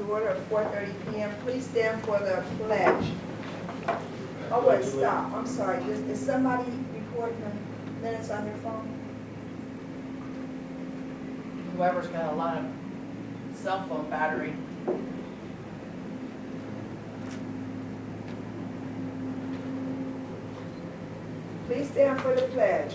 order at 4:30 p.m. Please stand for the pledge. Oh, wait, stop. I'm sorry. Is somebody recording the minutes on their phone? Whoever's got a lot of cell phone battery. Please stand for the pledge.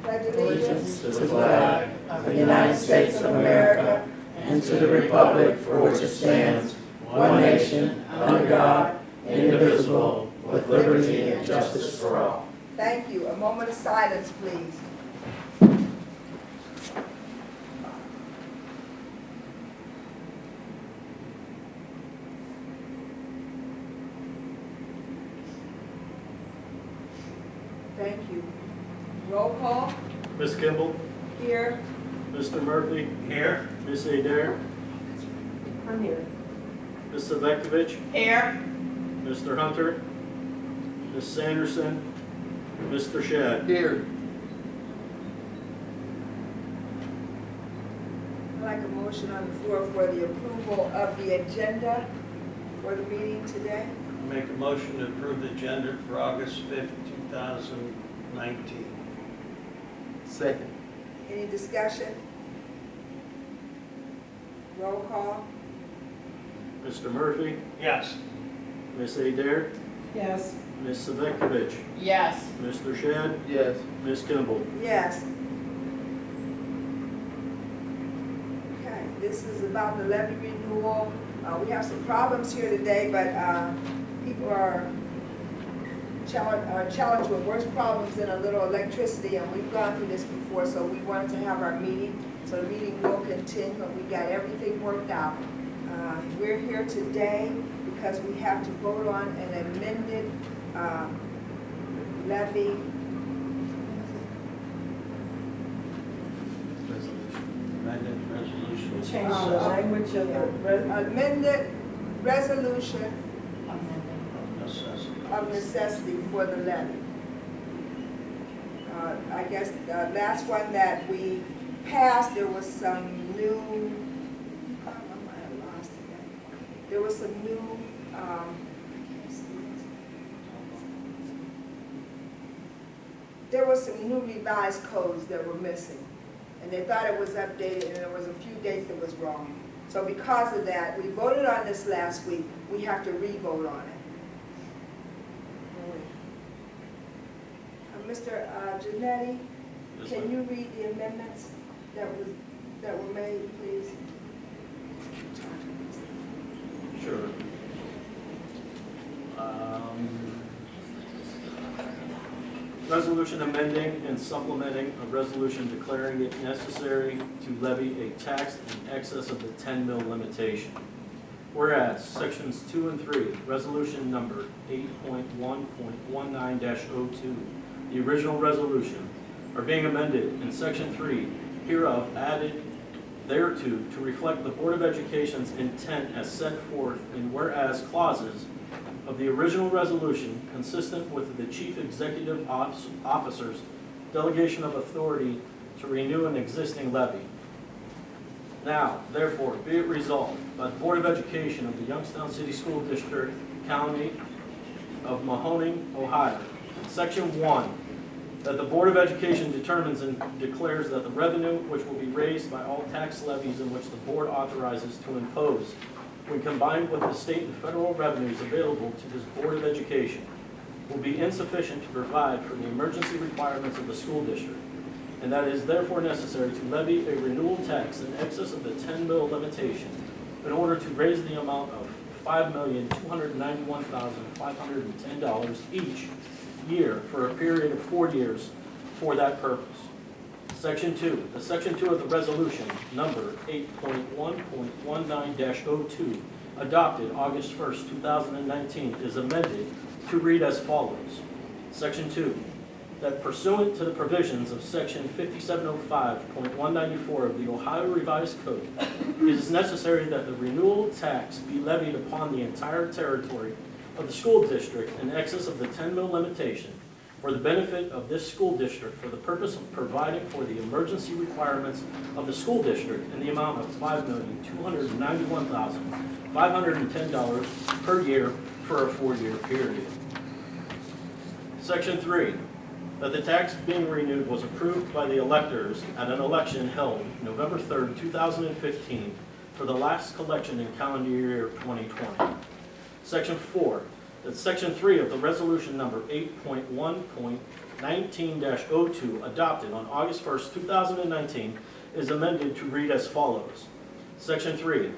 Pledge allegiance To the flag of the United States of America and to the republic for which it stands, one nation, under God, indivisible, with liberty and justice for all. Thank you. A moment of silence, please. Thank you. Roll call. Ms. Kimball, Here. Mr. Murphy. Here. Ms. Adair, I'm here. Ms. Savectovich, Here. Mr. Hunter, Ms. Sanderson, Mr. Shad. Here. I'd like a motion on the floor for the approval of the agenda for the meeting today. Make a motion to approve the agenda for August 5th, 2019. Second. Any discussion? Roll call. Mr. Murphy, Yes. Ms. Adair, Yes. Ms. Savectovich, Yes. Mr. Shad, Yes. Ms. Kimball. Yes. Okay, this is about the levy renewal. We have some problems here today, but people are challenged with worse problems than a little electricity, and we've gone through this before, so we wanted to have our meeting. So the meeting will continue, and we got everything worked out. We're here today because we have to vote on an amended levy. Amended resolution. Change the language of the amended resolution Necessity. of necessity for the levy. I guess the last one that we passed, there was some new, I might have lost it. There was some new, there was some new revised codes that were missing. And they thought it was updated, and there was a few dates that was wrong. So because of that, we voted on this last week. We have to re-vote on it. Mr. Janetti, Yes, can ma'am. you read the amendments that were made, please? Sure. Resolution amending and supplementing a resolution declaring it necessary to levy a tax in excess of the 10 mil limitation. Whereas sections 2 and 3, resolution number 8.1.19-02, the original resolution, are being amended in section 3 hereof added thereto to reflect the Board of Education's intent as set forth in whereas clauses of the original resolution consistent with the Chief Executive Officer's delegation of authority to renew an existing levy. Now, therefore, be it resolved by the Board of Education of the Youngstown City School District, County of Mahoning, Ohio, Section 1, that the Board of Education determines and declares that the revenue which will be raised by all tax levies in which the Board authorizes to impose, when combined with the state and federal revenues available to this Board of Education, will be insufficient to provide for the emergency requirements of the school district, and that it is therefore necessary to levy a renewal tax in excess of the 10 mil limitation in order to raise the amount of $5,291,510 each year for a period of 4 years for that purpose. Section 2. The Section 2 of the resolution, number 8.1.19-02, adopted August 1st, 2019, is amended to read as follows. Section 2. That pursuant to the provisions of Section 5705.194 of the Ohio Revised Code, it is necessary that the renewal tax be levied upon the entire territory of the school district in excess of the 10 mil limitation for the benefit of this school district for the purpose of providing for the emergency requirements of the school district in the amount of $5,291,510 $510 per year for a 4-year period. Section 3, that the tax being renewed was approved by the electors at an election held November 3rd, 2015 for the last collection in calendar year 2020. Section 4, that Section 3 of the resolution number 8.1.19-02 adopted on August 1st, 2019 is amended to read as follows. Section 3,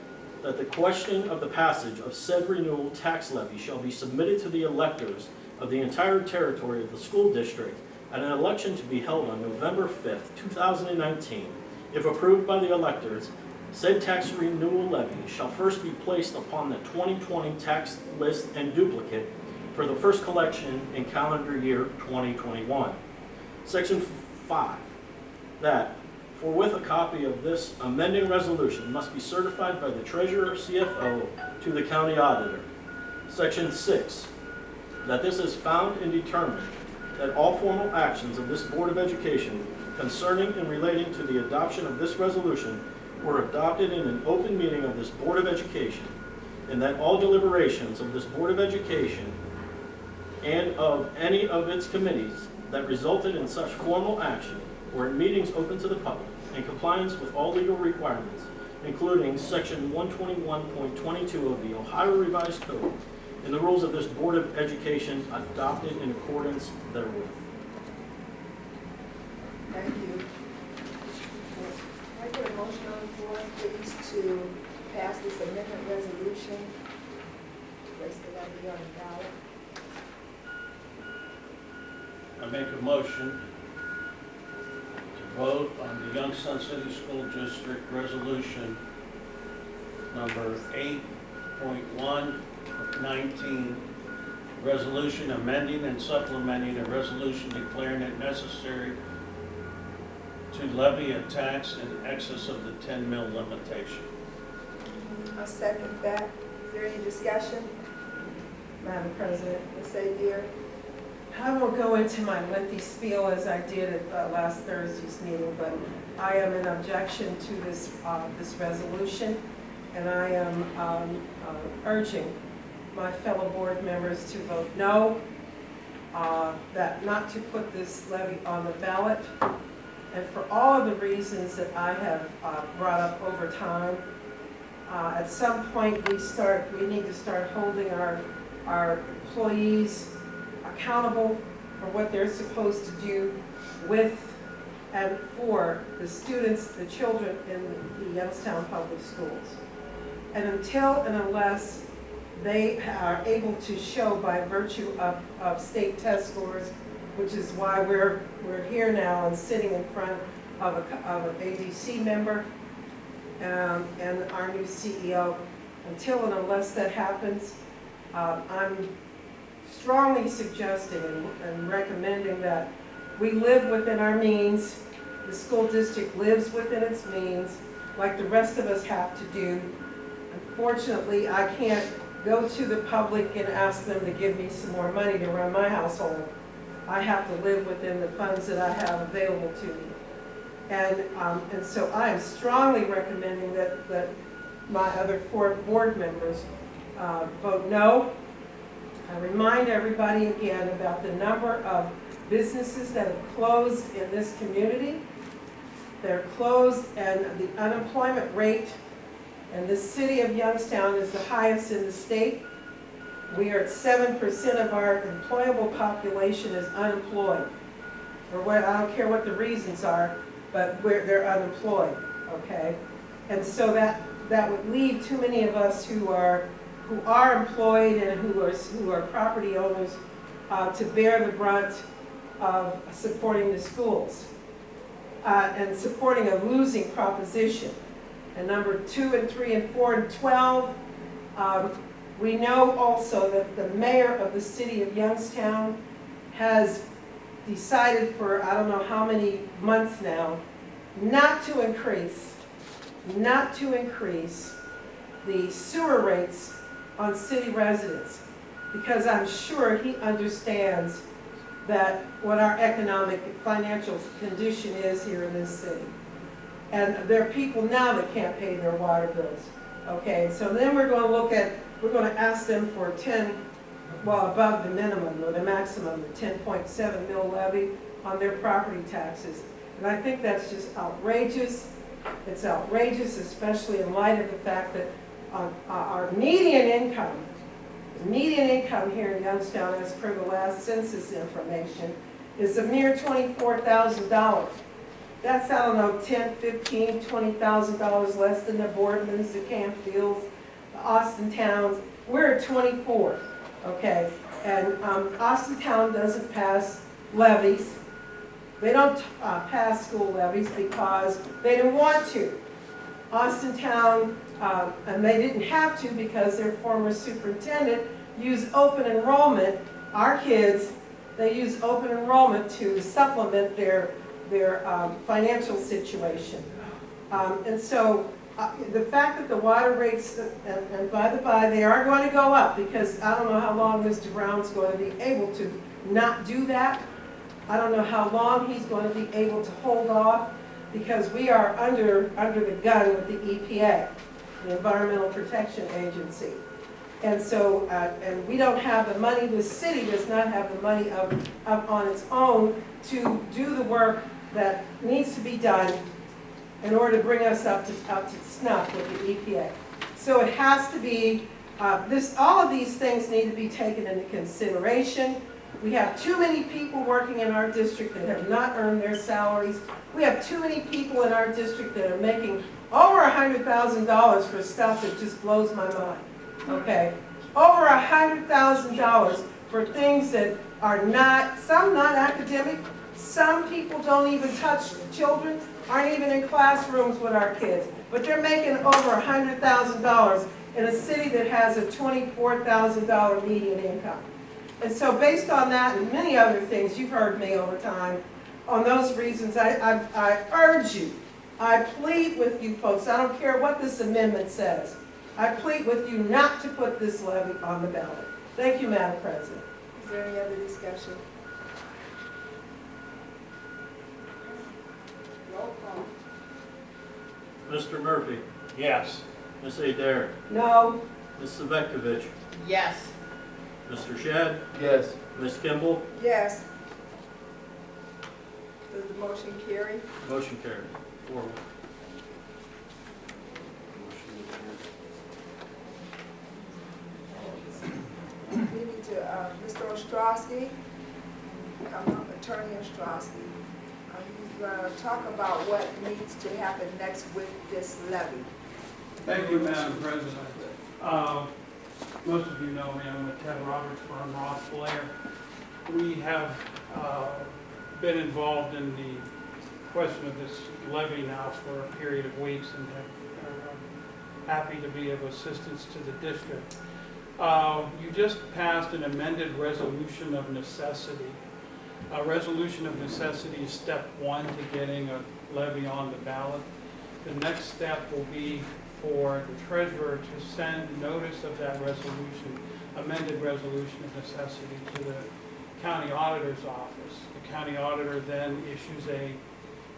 that the question of the passage of said renewal tax levy shall be submitted to the electors of the entire territory of the school district at an election to be held on November 5th, 2019. If approved by the electors, said tax renewal levy shall first be placed upon the 2020 tax list and duplicate for the first collection in calendar year 2021. Section 5, that forthwith a copy of this amending resolution must be certified by the treasurer CFO to the county auditor. Section 6, that this is found and determined that all formal actions of this Board of Education concerning and relating to the adoption of this resolution were adopted in an open meeting of this Board of Education, and that all deliberations of this Board of Education and of any of its committees that resulted in such formal action were in meetings open to the public in compliance with all legal requirements, including Section 121.22 of the Ohio Revised Code and the rules of this Board of Education adopted in accordance therewith. Thank you. Can I get a motion on the floor, please, to pass this amendment resolution? Place the levy on the ballot. I make a motion to vote on the Youngstown City School District Resolution number 8.1/19, resolution amending and supplementing a resolution declaring it necessary to levy a tax in excess of the 10 mil limitation. I'll second that. Is there any discussion? Madam President, Ms. Adir? I won't go into my lengthy spiel as I did at last Thursday's meeting, but I am in objection to this resolution, and I am urging my fellow board members to vote no, that not to put this levy on the ballot, and for all of the reasons that I have brought up over time. At some point, we need to start holding our employees accountable for what they're supposed to do with and for the students, the children in the Youngstown Public Schools. And until and unless they are able to show by virtue of state test scores, which is why we're here now and sitting in front of an ADC member and our new CEO. Until and unless that happens, I'm strongly suggesting and recommending that we live within our means. The school district lives within its means, like the rest of us have to do. Unfortunately, I can't go to the public and ask them to give me some more money to run my household. I have to live within the funds that I have available to me. And so I am strongly recommending that my other 4 board members vote no. I remind everybody again about the number of businesses that have closed in this community. They're closed, and the unemployment rate in the city of Youngstown is the highest in the state. We are at 7% of our employable population is unemployed. Or what, I don't care what the reasons are, but they're unemployed, okay? And so that would leave too many of us who are employed and who are property owners to bear the brunt of supporting the schools and supporting a losing proposition. And number 2 and 3 and 4 and 12, we know also that the mayor of the city of Youngstown has decided for I don't know how many months now not to increase the sewer rates on city residents, because I'm sure he understands that what our economic and financial condition is here in this city. And there are people now that can't pay their water bills. Okay, so then we're going to ask them for 10, well, above the minimum or the maximum, the 10.7 mil levy on their property taxes. And I think that's just outrageous. It's outrageous, especially in light of the fact that our median income here in Youngstown, as per the last census information, is a mere $24,000. That's, I don't know, $10,000, $15,000, $20,000 less than the Boardmans, the Campfields, the Austin-towns. We're at 24, okay? And Austin-town doesn't pass levies. They don't pass school levies because they didn't want to. Austin-town, and they didn't have to because their former superintendent used open enrollment. Our kids, they use open enrollment to supplement their financial situation. And so the fact that the water rates, and by the by, they are going to go up because I don't know how long Mr. Brown's going to be able to not do that. I don't know how long he's going to be able to hold off because we are under the gun with the EPA, the Environmental Protection Agency. And so, and we don't have the money, the city does not have the money up on its own to do the work that needs to be done in order to bring us up to snuff with the EPA. So it has to be, all of these things need to be taken into consideration. We have too many people working in our district that have not earned their salaries. We have too many people in our district that are making over $100,000 for stuff that just blows my mind, okay? Over $100,000 for things that are not, some not academic, some people don't even touch children, aren't even in classrooms with our kids, but they're making over $100,000 in a city that has a $24,000 median income. And so based on that and many other things, you've heard me over time, on those reasons, I urge you, I plead with you folks, I don't care what this amendment says, I plead with you not to put this levy on the ballot. Thank you, Madam President. Is there any other discussion? Roll call. Mr. Murphy, Yes. Ms. Adair, No. Ms. Savekovich, Yes. Mr. Shad, Yes. Ms. Kimball, Yes. Does the motion carry? motion carried. 4-1. We need to, Mr. Ostrowski, come up, Attorney Ostrowski. He's going to talk about what needs to happen next with this levy. Thank you, Madam President. Most of you know me, I'm with Ted Roberts firm, Ross Blair. We have been involved in the question of this levy now for a period of weeks and are happy to be of assistance to the district. You just passed an amended resolution of necessity. A resolution of necessity is step one to getting a levy on the ballot. The next step will be for the treasurer to send notice of that resolution, amended resolution of necessity, to the county auditor's office. The county auditor then issues a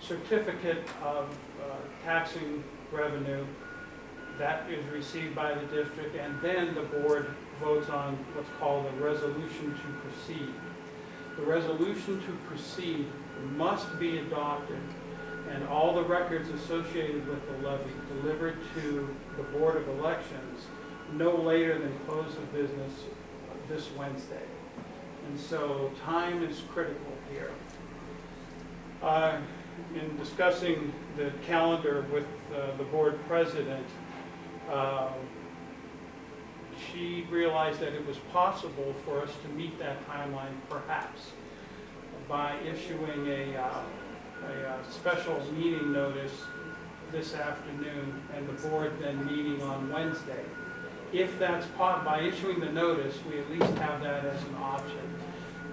certificate of taxing revenue that is received by the district, and then the board votes on what's called a resolution to proceed. The resolution to proceed must be adopted, and all the records associated with the levy delivered to the Board of Elections no later than close of business this Wednesday. And so time is critical here. In discussing the calendar with the board president, she realized that it was possible for us to meet that timeline perhaps by issuing a special meeting notice this afternoon and the board then meeting on Wednesday. If that's by issuing the notice, we at least have that as an option.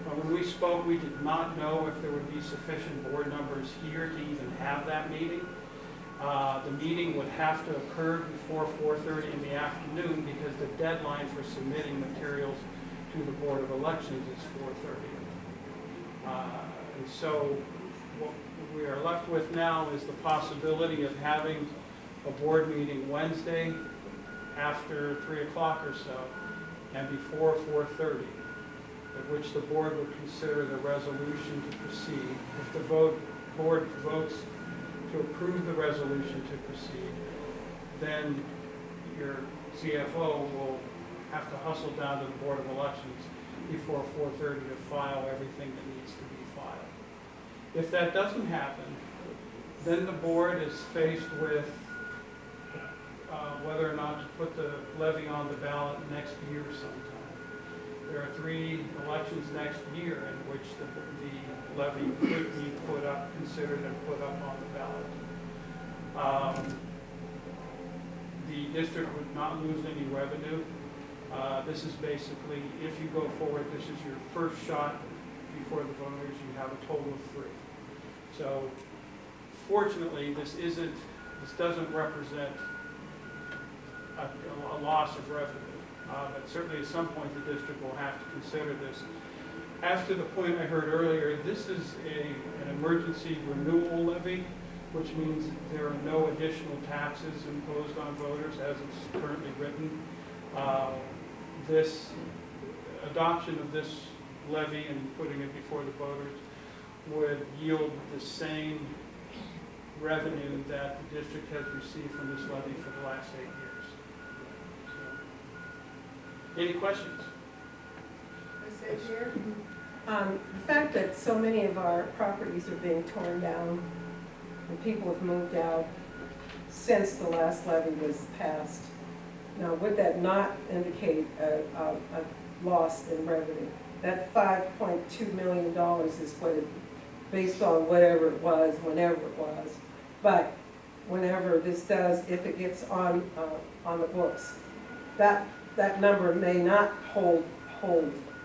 When we spoke, we did not know if there would be sufficient board members here to even have that meeting. The meeting would have to occur before 4:30 in the afternoon because the deadline for submitting materials to the Board of Elections is 4:30. And so what we are left with now is the possibility of having a board meeting Wednesday after 3 o'clock or so and before 4:30, at which the board would consider the resolution to proceed. If the board votes to approve the resolution to proceed, then your CFO will have to hustle down to the Board of Elections before 4:30 to file everything that needs to be filed. If that doesn't happen, then the board is faced with whether or not to put the levy on the ballot next year sometime. There are 3 elections next year in which the levy could be considered and put up on the ballot. The district would not lose any revenue. This is basically, if you go forward, this is your first shot before the voters. You have a total of 3. So fortunately, this doesn't represent a loss of revenue. But certainly at some point, the district will have to consider this. As to the point I heard earlier, this is an emergency renewal levy, which means there are no additional taxes imposed on voters as it's currently written. This adoption of this levy and putting it before the voters would yield the same revenue that the district has received from this levy for the last 8 years. So, any questions? Ms. Adair? The fact that so many of our properties are being torn down and people have moved out since the last levy was passed, now would that not indicate a loss in revenue? That $5.2 million is what it, based on whatever it was, whenever it was. But whenever this does, if it gets on the books, that number may not hold.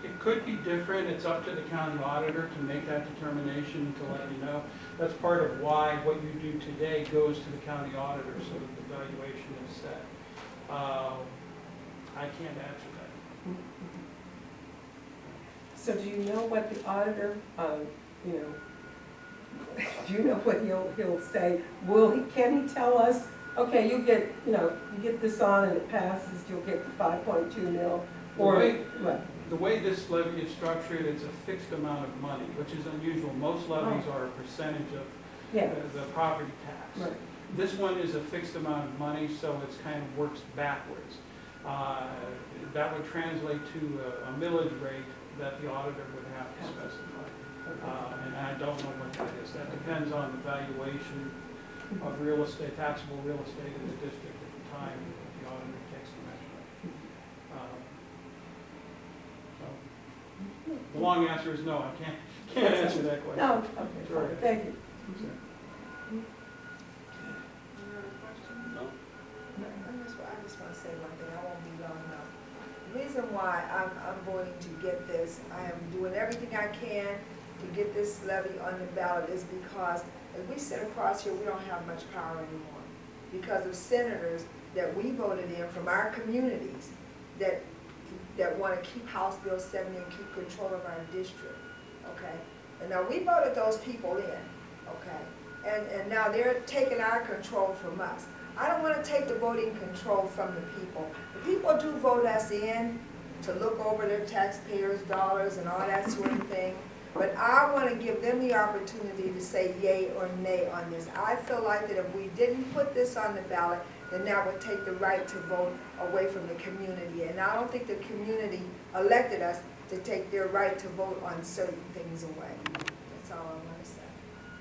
It could be different. It's up to the county auditor to make that determination, to let you know. That's part of why what you do today goes to the county auditor so that the valuation is set. I can't answer that. So do you know what the auditor, do you know what he'll say? Can he tell us, okay, you get this on and it passes, you'll get the 5.2 mil, or what? The way this levy is structured, it's a fixed amount of money, which is unusual. Most levies are a percentage of the property tax. Right. This one is a fixed amount of money, so it's kind of works backwards. That would translate to a millage rate that the auditor would have to specify. And I don't know what that is. That depends on the valuation of real estate, taxable real estate in the district at the time the auditor takes the measurement. The long answer is no, I can't answer that question. No, okay, Sure. thank you. No? I just want to say one thing, I won't be long enough. The reason why I'm voting to get this, I am doing everything I can to get this levy on the ballot is because as we sit across here, we don't have much power anymore. Because of senators that we voted in from our communities that want to keep House Bill 70 and keep control of our district, okay? And now we voted those people in, okay? And now they're taking our control from us. I don't want to take the voting control from the people. The people do vote us in to look over their taxpayers' dollars and all that sort of thing. But I want to give them the opportunity to say yay or nay on this. I feel like that if we didn't put this on the ballot, then that would take the right to vote away from the community. And I don't think the community elected us to take their right to vote on certain things away. That's all I want to say.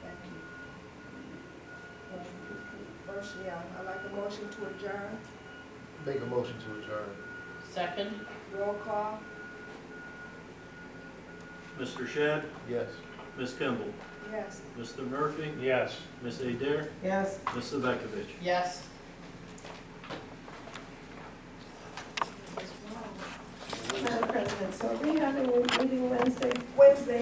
Thank you. First, I'd like a motion to adjourn. Make a motion to adjourn. Second? Roll call. Mr. Shedd, Yes. Ms. Kimball, Yes. Mr. Murphy, Yes. Ms. Adair, Yes. Ms. Savekovich. Yes. Madam President, so are we having a meeting Wednesday? Wednesday